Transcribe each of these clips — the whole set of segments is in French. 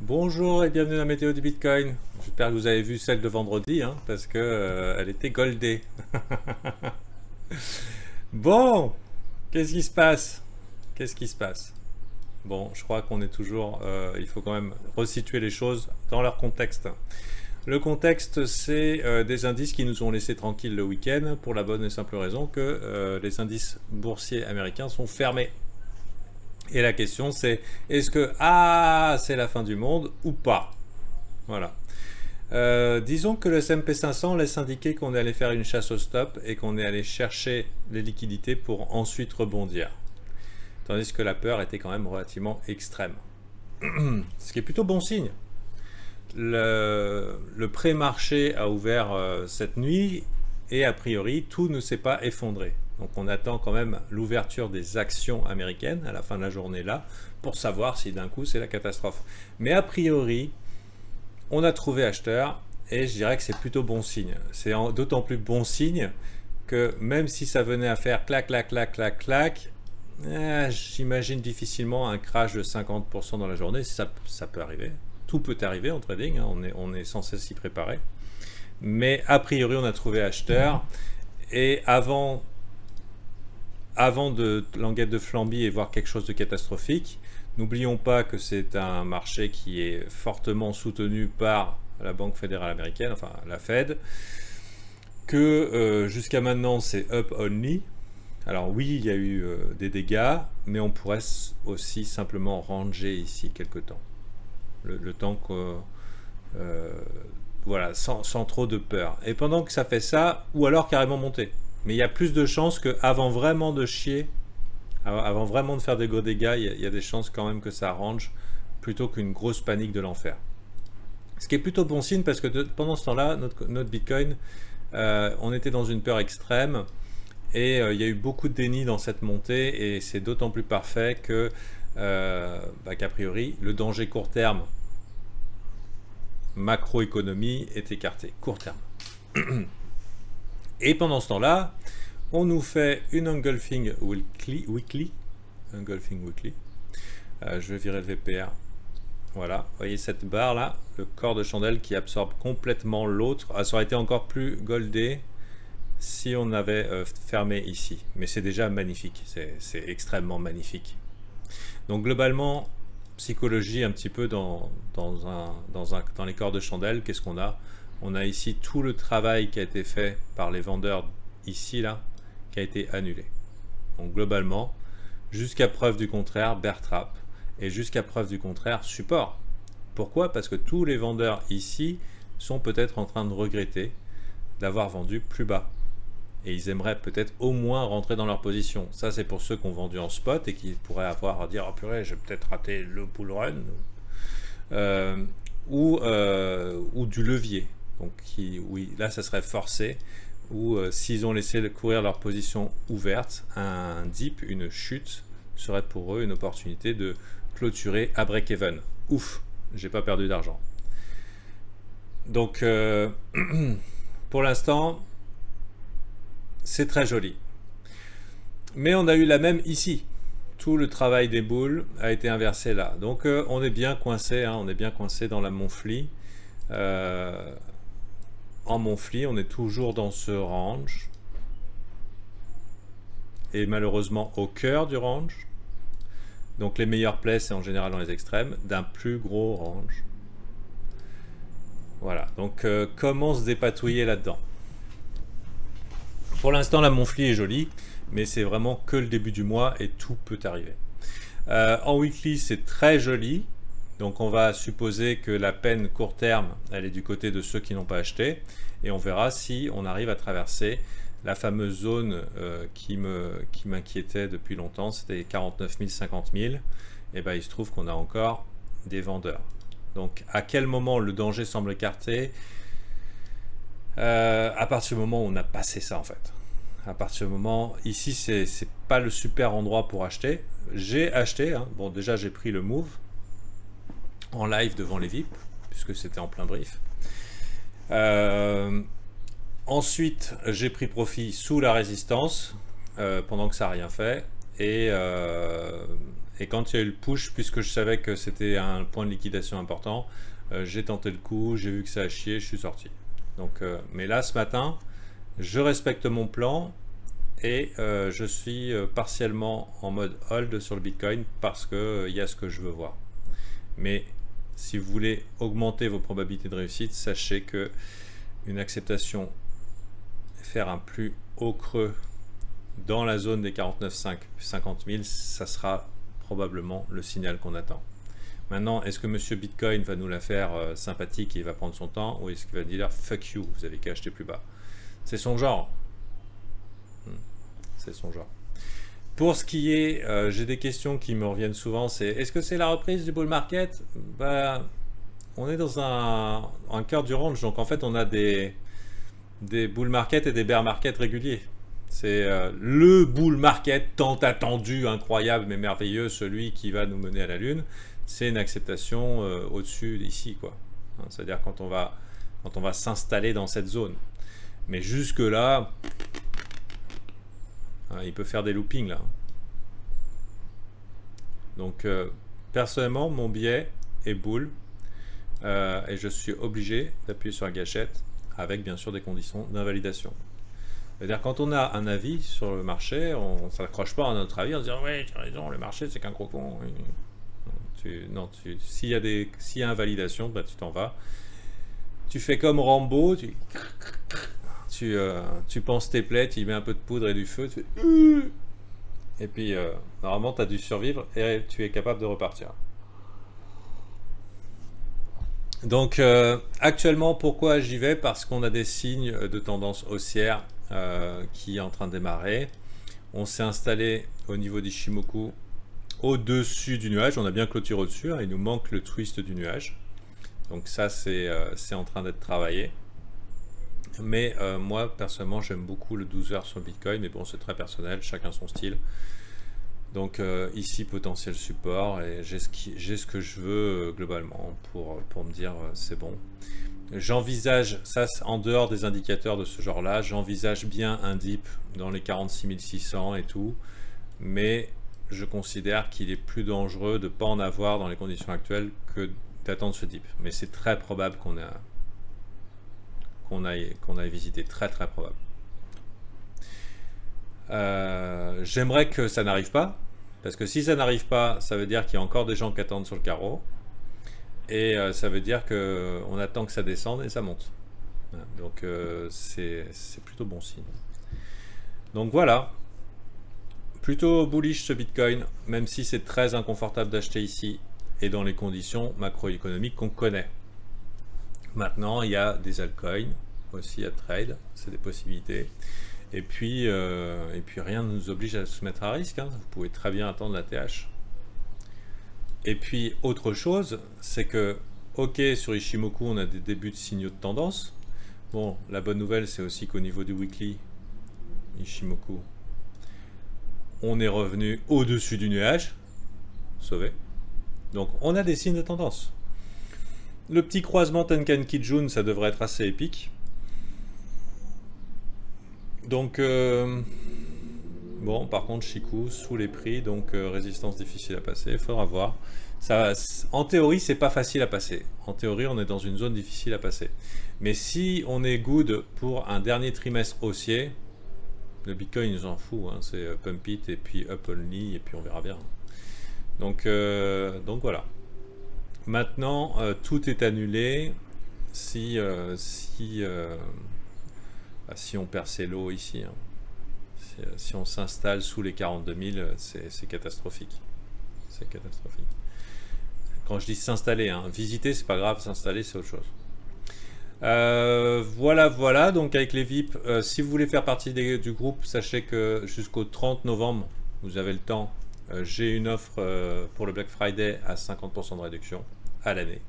Bonjour et bienvenue dans la météo du Bitcoin. J'espère que vous avez vu celle de vendredi, hein, parce que elle était goldée. Bon, qu'est-ce qui se passe? Qu'est-ce qui se passe? Bon, je crois qu'on est toujours... il faut quand même resituer les choses dans leur contexte. Le contexte, c'est des indices qui nous ont laissé tranquilles le week-end pour la bonne et simple raison que les indices boursiers américains sont fermés. Et la question c'est, est-ce que c'est la fin du monde ou pas? Voilà. Disons que le S&P 500 laisse indiquer qu'on est allé faire une chasse au stop et qu'on est allé chercher les liquidités pour ensuite rebondir. Tandis que la peur était quand même relativement extrême. Ce qui est plutôt bon signe. Le pré-marché a ouvert cette nuit et a priori tout ne s'est pas effondré. Donc on attend quand même l'ouverture des actions américaines à la fin de la journée là pour savoir si d'un coup c'est la catastrophe. Mais a priori, on a trouvé acheteur et je dirais que c'est plutôt bon signe. C'est d'autant plus bon signe que même si ça venait à faire clac, clac, clac, clac, clac, j'imagine difficilement un crash de 50% dans la journée. Ça peut arriver. Tout peut arriver en trading, hein. On est censé s'y préparer. Mais a priori, on a trouvé acheteur et avant de languette de Flamby et voir quelque chose de catastrophique, n'oublions pas que c'est un marché qui est fortement soutenu par la Banque fédérale américaine, enfin la Fed, que jusqu'à maintenant c'est up only. Alors oui, il y a eu des dégâts, mais on pourrait aussi simplement ranger ici quelque temps. Le temps que... voilà, sans trop de peur. Et pendant que ça fait ça, ou alors carrément monter. Mais il y a plus de chances qu'avant vraiment de chier, avant vraiment de faire des gros dégâts, il y a des chances quand même que ça range plutôt qu'une grosse panique de l'enfer. Ce qui est plutôt bon signe parce que pendant ce temps-là, notre Bitcoin, on était dans une peur extrême et il y a eu beaucoup de déni dans cette montée et c'est d'autant plus parfait que qu'a priori, le danger court terme macroéconomie est écarté, court terme. Et pendant ce temps-là, on nous fait une engulfing weekly. Engulfing weekly. Je vais virer le VPR. Voilà, vous voyez cette barre là, le corps de chandelle qui absorbe complètement l'autre. Ça aurait été encore plus goldé si on avait fermé ici. Mais c'est déjà magnifique, c'est extrêmement magnifique. Donc globalement, psychologie un petit peu dans les corps de chandelle, qu'est-ce qu'on a? On a ici tout le travail qui a été fait par les vendeurs ici, là, qui a été annulé. Donc globalement, jusqu'à preuve du contraire, bear trap, et jusqu'à preuve du contraire, support. Pourquoi? Parce que tous les vendeurs ici sont peut-être en train de regretter d'avoir vendu plus bas. Et ils aimeraient peut-être au moins rentrer dans leur position. Ça, c'est pour ceux qui ont vendu en spot et qui pourraient avoir à dire « Oh purée, j'ai peut-être raté le bull run » ou du levier. Donc oui, là ça serait forcé, ou s'ils ont laissé courir leur position ouverte, un dip, une chute, serait pour eux une opportunité de clôturer à break-even. Ouf, j'ai pas perdu d'argent. Donc pour l'instant, c'est très joli. Mais on a eu la même ici. Tout le travail des boules a été inversé là. Donc on est bien coincé, hein, on est bien coincé dans la Monthly. En Monthly, on est toujours dans ce range. Et malheureusement au cœur du range. Donc les meilleures plays, c'est en général dans les extrêmes, d'un plus gros range. Voilà, donc comment se dépatouiller là-dedans? Pour l'instant, la Monthly est jolie, mais c'est vraiment que le début du mois et tout peut arriver. En weekly, c'est très joli. Donc on va supposer que la peine court terme, elle est du côté de ceux qui n'ont pas acheté. Et on verra si on arrive à traverser la fameuse zone qui m'inquiétait depuis longtemps. C'était 49 000, 50 000. Et bien il se trouve qu'on a encore des vendeurs. Donc à quel moment le danger semble écarté? À partir du moment où on a passé ça en fait. À partir du moment, ici c'est pas le super endroit pour acheter. J'ai acheté, hein. Bon déjà j'ai pris le move en live devant les VIP, puisque c'était en plein brief. Ensuite, j'ai pris profit sous la résistance, pendant que ça n'a rien fait. Et Et quand il y a eu le push, puisque je savais que c'était un point de liquidation important, j'ai tenté le coup, j'ai vu que ça a chié, je suis sorti. Donc, mais là, ce matin, je respecte mon plan et je suis partiellement en mode hold sur le Bitcoin parce qu'il y a ce que je veux voir. Mais si vous voulez augmenter vos probabilités de réussite, sachez que une acceptation, faire un plus haut creux dans la zone des 49,5 50 000, ça sera probablement le signal qu'on attend. Maintenant, est-ce que Monsieur Bitcoin va nous la faire sympathique et il va prendre son temps, ou est-ce qu'il va dire fuck you, vous avez qu'à acheter plus bas? C'est son genre. C'est son genre. Pour ce qui est, j'ai des questions qui me reviennent souvent, c'est est-ce que c'est la reprise du bull market? Bah, on est dans un cœur du range, donc en fait on a des bull market et des bear market réguliers. C'est le bull market tant attendu, incroyable mais merveilleux, celui qui va nous mener à la lune. C'est une acceptation au-dessus d'ici, quoi. C'est-à-dire quand on va s'installer dans cette zone. Mais jusque là, il peut faire des loopings là. Donc personnellement, mon biais est bull et je suis obligé d'appuyer sur la gâchette avec bien sûr des conditions d'invalidation. C'est-à-dire quand on a un avis sur le marché, on ne s'accroche pas à notre avis en se disant ouais, tu as raison, le marché c'est qu'un gros con. S'il y a invalidation, bah, tu t'en vas. Tu fais comme Rambo, tu penses tes plaies, tu y mets un peu de poudre et du feu, tu fais et puis normalement tu as dû survivre et tu es capable de repartir. Donc actuellement, pourquoi j'y vais? Parce qu'on a des signes de tendance haussière qui est en train de démarrer. On s'est installé au niveau d'Ishimoku au-dessus du nuage. On a bien clôturé au-dessus, hein, il nous manque le twist du nuage. Donc ça c'est en train d'être travaillé. Mais moi personnellement j'aime beaucoup le 12 heures sur le Bitcoin, mais bon c'est très personnel, chacun son style. Donc ici potentiel support et j'ai ce que je veux globalement pour me dire c'est bon. J'envisage, ça en dehors des indicateurs de ce genre là, j'envisage bien un dip dans les 46 600 et tout, mais je considère qu'il est plus dangereux de ne pas en avoir dans les conditions actuelles que d'attendre ce dip. Mais c'est très probable qu'on aille visiter, très probable. J'aimerais que ça n'arrive pas, parce que si ça n'arrive pas, ça veut dire qu'il y a encore des gens qui attendent sur le carreau, et ça veut dire qu'on attend que ça descende et ça monte. Donc c'est plutôt bon signe. Donc voilà, plutôt bullish ce Bitcoin, même si c'est très inconfortable d'acheter ici, et dans les conditions macroéconomiques qu'on connaît. Maintenant, il y a des altcoins aussi à trade, c'est des possibilités. Et puis rien ne nous oblige à se mettre à risque, hein. Vous pouvez très bien attendre la TH. Et puis, autre chose, c'est que, ok, sur Ishimoku, on a des débuts de signaux de tendance. Bon, la bonne nouvelle, c'est aussi qu'au niveau du weekly, Ishimoku, on est revenu au-dessus du nuage, sauvé. Donc, on a des signes de tendance. Le petit croisement Tenkan-Kijun, ça devrait être assez épique. Donc, bon, par contre, Chikou, sous les prix, donc résistance difficile à passer, il faudra voir. Ça, en théorie, c'est pas facile à passer. En théorie, on est dans une zone difficile à passer. Mais si on est good pour un dernier trimestre haussier, le Bitcoin, il s'en fout, hein, c'est pump it et puis up only, et puis on verra bien. Donc voilà. Maintenant, tout est annulé si on perd ses lots ici. Hein. Si on s'installe sous les 42 000, c'est catastrophique. C'est catastrophique. Quand je dis s'installer, hein, visiter, c'est pas grave, s'installer, c'est autre chose. Voilà, donc avec les VIP, si vous voulez faire partie du groupe, sachez que jusqu'au 30 novembre, vous avez le temps. J'ai une offre pour le Black Friday à 50% de réduction à l'année,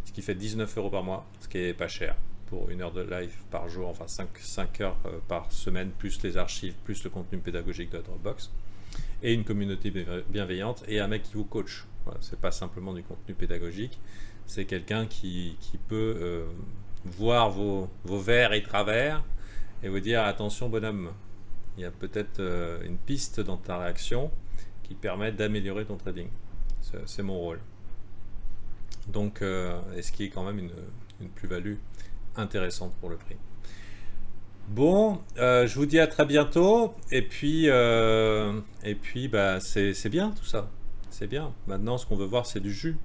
ce qui fait 19 € par mois, ce qui est pas cher pour une heure de live par jour, enfin 5 heures par semaine, plus les archives, plus le contenu pédagogique de la Dropbox, et une communauté bienveillante, et un mec qui vous coach. Voilà, c'est pas simplement du contenu pédagogique, c'est quelqu'un qui peut voir vos verts et travers, et vous dire attention bonhomme, il y a peut-être une piste dans ta réaction, qui permet d'améliorer ton trading. C'est mon rôle. Donc, et ce qui est quand même une plus-value intéressante pour le prix. Bon, je vous dis à très bientôt. Et puis bah, c'est bien tout ça. C'est bien. Maintenant, ce qu'on veut voir, c'est du jus.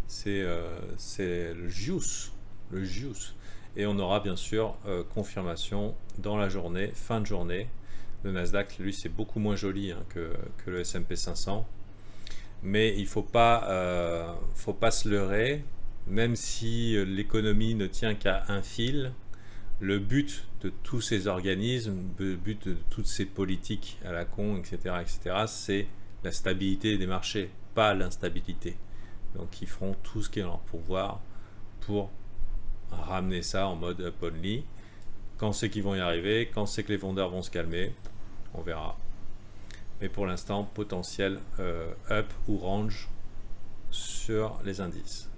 C'est le juice. Le juice. Et on aura bien sûr confirmation dans la journée, fin de journée. Le Nasdaq, lui, c'est beaucoup moins joli hein, que le S&P 500. Mais il ne faut pas se leurrer. Même si l'économie ne tient qu'à un fil, le but de tous ces organismes, le but de toutes ces politiques à la con, etc., c'est la stabilité des marchés, pas l'instabilité. Donc ils feront tout ce qui est en leur pouvoir pour ramener ça en mode up only. Quand c'est qu'ils vont y arriver, quand c'est que les vendeurs vont se calmer, on verra. Mais pour l'instant, potentiel up ou range sur les indices.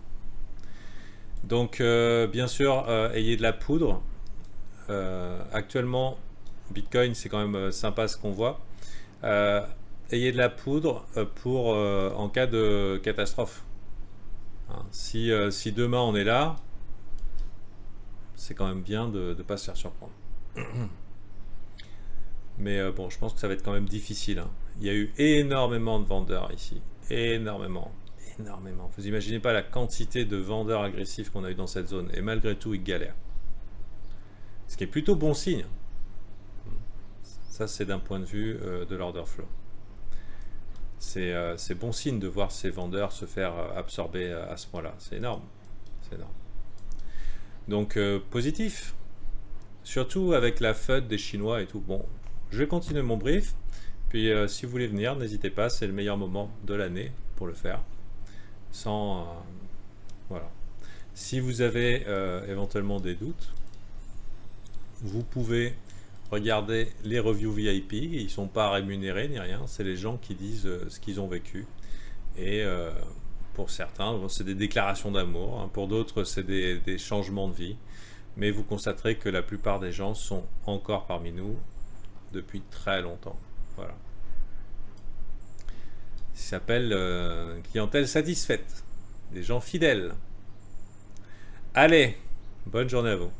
Donc bien sûr, ayez de la poudre. Actuellement, Bitcoin, c'est quand même sympa ce qu'on voit. Ayez de la poudre pour en cas de catastrophe. Hein, si demain on est là, c'est quand même bien de ne pas se faire surprendre. Mais bon, je pense que ça va être quand même difficile. Hein. Il y a eu énormément de vendeurs ici. Énormément. Vous imaginez pas la quantité de vendeurs agressifs qu'on a eu dans cette zone. Et malgré tout, ils galèrent. Ce qui est plutôt bon signe. Ça, c'est d'un point de vue de l'order flow. C'est bon signe de voir ces vendeurs se faire absorber à ce point-là. C'est énorme. C'est énorme. Donc, positif. Surtout avec la FUD des Chinois et tout. Bon, je vais continuer mon brief. Puis, si vous voulez venir, n'hésitez pas. C'est le meilleur moment de l'année pour le faire. Voilà. Si vous avez éventuellement des doutes, vous pouvez regarder les reviews VIP. Ils ne sont pas rémunérés ni rien. C'est les gens qui disent ce qu'ils ont vécu. Et pour certains, c'est des déclarations d'amour. Hein. Pour d'autres, c'est des changements de vie. Mais vous constaterez que la plupart des gens sont encore parmi nous depuis très longtemps. Voilà. Ça s'appelle clientèle satisfaite. Des gens fidèles. Allez, bonne journée à vous.